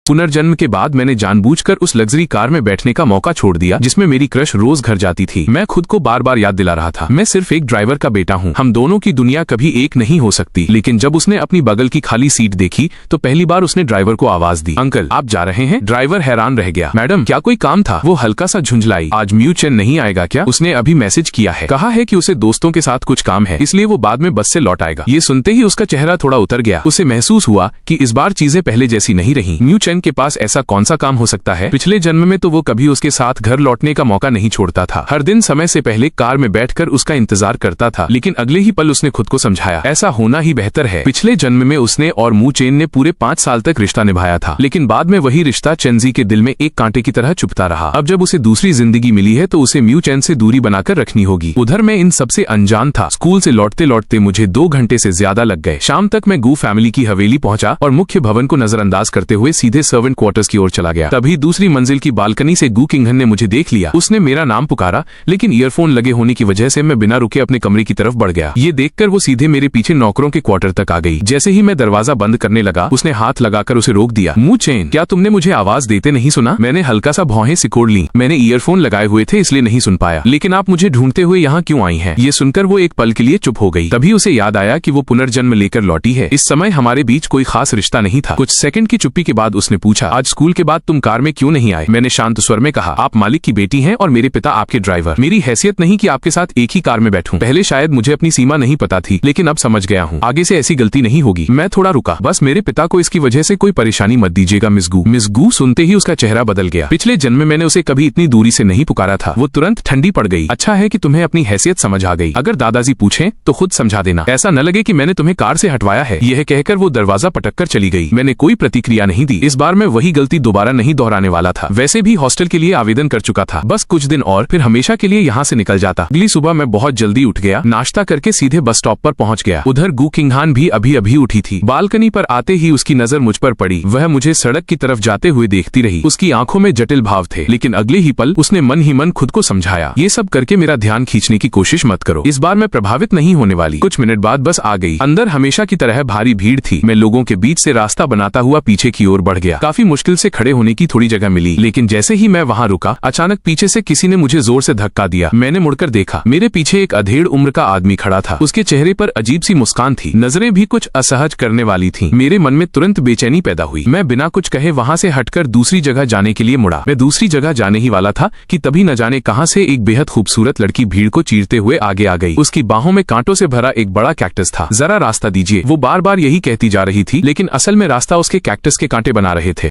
पुनर्जन्म के बाद मैंने जानबूझकर उस लग्जरी कार में बैठने का मौका छोड़ दिया जिसमें मेरी क्रश रोज घर जाती थी। मैं खुद को बार बार याद दिला रहा था, मैं सिर्फ एक ड्राइवर का बेटा हूँ, हम दोनों की दुनिया कभी एक नहीं हो सकती। लेकिन जब उसने अपनी बगल की खाली सीट देखी तो पहली बार उसने ड्राइवर को आवाज दी, अंकल आप जा रहे हैं? ड्राइवर हैरान रह गया। मैडम क्या कोई काम था? वो हल्का सा झुंझलाई। आज म्यू चेन नहीं आएगा क्या? उसने अभी मैसेज किया है, कहा है कि उसे दोस्तों के साथ कुछ काम है, इसलिए वो बाद में बस से लौट आएगा। ये सुनते ही उसका चेहरा थोड़ा उतर गया। उसे महसूस हुआ कि इस बार चीजें पहले जैसी नहीं रही। म्यू चेन के पास ऐसा कौन सा काम हो सकता है? पिछले जन्म में तो वो कभी उसके साथ घर लौटने का मौका नहीं छोड़ता था। हर दिन समय से पहले कार में बैठकर उसका इंतजार करता था, लेकिन अगले ही पल उसने खुद को समझाया ऐसा होना ही बेहतर है। पिछले जन्म में उसने और म्यू चेन ने पूरे 5 साल तक रिश्ता निभाया था, लेकिन बाद में वही रिश्ता चेंजी के दिल में एक कांटे की तरह चुभता रहा। अब जब उसे दूसरी जिंदगी मिली है तो उसे म्यू चेन से दूरी बनाकर रखनी होगी। उधर मैं इन सबसे अनजान था। स्कूल से लौटते लौटते मुझे 2 घंटे से ज्यादा लग गए। शाम तक मैं गू फैमिली की हवेली पहुंचा और मुख्य भवन को नजरअंदाज करते हुए सीधे सर्वेंट क्वार्टर्स की ओर चला गया। तभी दूसरी मंजिल की बालकनी से गू किंघन ने मुझे देख लिया। उसने मेरा नाम पुकारा, लेकिन ईयरफोन लगे होने की वजह से मैं बिना रुके अपने कमरे की तरफ बढ़ गया। ये देखकर वो सीधे मेरे पीछे नौकरों के क्वार्टर तक आ गई। जैसे ही मैं दरवाजा बंद करने लगा उसने हाथ लगाकर उसे रोक दिया। म्यू चेन क्या तुमने मुझे आवाज देते नहीं सुना? मैंने हल्का सा भौहें सिकोड़ ली। मैंने ईयरफोन लगाए हुए थे इसलिए नहीं सुन पाया। लेकिन आप मुझे ढूंढते हुए यहाँ क्यों आई हैं? ये सुनकर वो एक पल के लिए चुप हो गई। तभी उसे याद आया कि वो पुनर्जन्म लेकर लौटी है। इस समय हमारे बीच कोई खास रिश्ता नहीं था। कुछ सेकंड की चुप्पी के बाद उसने पूछा, आज स्कूल के बाद तुम कार में क्यों नहीं आए? मैंने शांत स्वर में कहा, आप मालिक की बेटी हैं और मेरे पिता आपके ड्राइवर। मेरी हैसियत नहीं कि आपके साथ एक ही कार में बैठूं। पहले शायद मुझे अपनी सीमा नहीं पता थी, लेकिन अब समझ गया हूँ। आगे से ऐसी गलती नहीं होगी। मैं थोड़ा रुका, बस मेरे पिता को इसकी वजह से कोई परेशानी मत दीजिएगा मिस गू। मिस गू सुनते ही उसका चेहरा बदल गया। पिछले जन्म में मैंने उसे कभी इतनी दूरी से नहीं पुकारा था। वो तुरंत ठंडी पड़ गई। अच्छा है कि तुम्हें अपनी हैसियत समझ आ गई। अगर दादाजी पूछें तो खुद समझा देना, ऐसा न लगे कि मैंने तुम्हें कार से हटवाया है। यह कहकर वो दरवाजा पटककर चली गई। मैंने कोई प्रतिक्रिया नहीं दी। इस बार मैं वही गलती दोबारा नहीं दोहराने वाला था। वैसे भी हॉस्टल के लिए आवेदन कर चुका था, बस कुछ दिन और फिर हमेशा के लिए यहाँ से निकल जाता। अगली सुबह मैं बहुत जल्दी उठ गया, नाश्ता करके सीधे बस स्टॉप पर पहुँच गया। उधर गू किंघान भी अभी अभी उठी थी। बालकनी पर आते ही उसकी नजर मुझ पर पड़ी। वह मुझे सड़क की तरफ जाते हुए देखती रही। उसकी आंखों में जटिल भाव थे, लेकिन अगले ही पल उसने मन ही मन खुद को समझाया, ये सब करके मेरा ध्यान खींचने की कोशिश मत करो। इस बार मैं प्रभावित नहीं होने वाली। कुछ मिनट बाद बस आ गई। अंदर हमेशा की तरह भारी भीड़ थी। मैं लोगों के बीच से रास्ता बनाता हुआ पीछे की ओर बढ़ गया। काफी मुश्किल से खड़े होने की थोड़ी जगह मिली, लेकिन जैसे ही मैं वहाँ रुका अचानक पीछे से किसी ने मुझे जोर से धक्का दिया। मैंने मुड़कर देखा, मेरे पीछे एक अधेड़ उम्र का आदमी खड़ा था। उसके चेहरे पर अजीब सी मुस्कान थी, नजरें भी कुछ असहज करने वाली थीं। मेरे मन में तुरंत बेचैनी पैदा हुई। मैं बिना कुछ कहे वहाँ से हटकर दूसरी जगह जाने के लिए मुड़ा। मैं दूसरी जगह जाने ही वाला था कि तभी न जाने कहां से एक बेहद खूबसूरत लड़की भीड़ को चीरते हुए आगे आ गई। उसकी बाहों में कांटों से भरा एक बड़ा कैक्टस था। जरा रास्ता दीजिए, वो बार बार यही कहती जा रही थी, लेकिन असल में रास्ता उसके कैक्टस के कांटे बना रहे थे।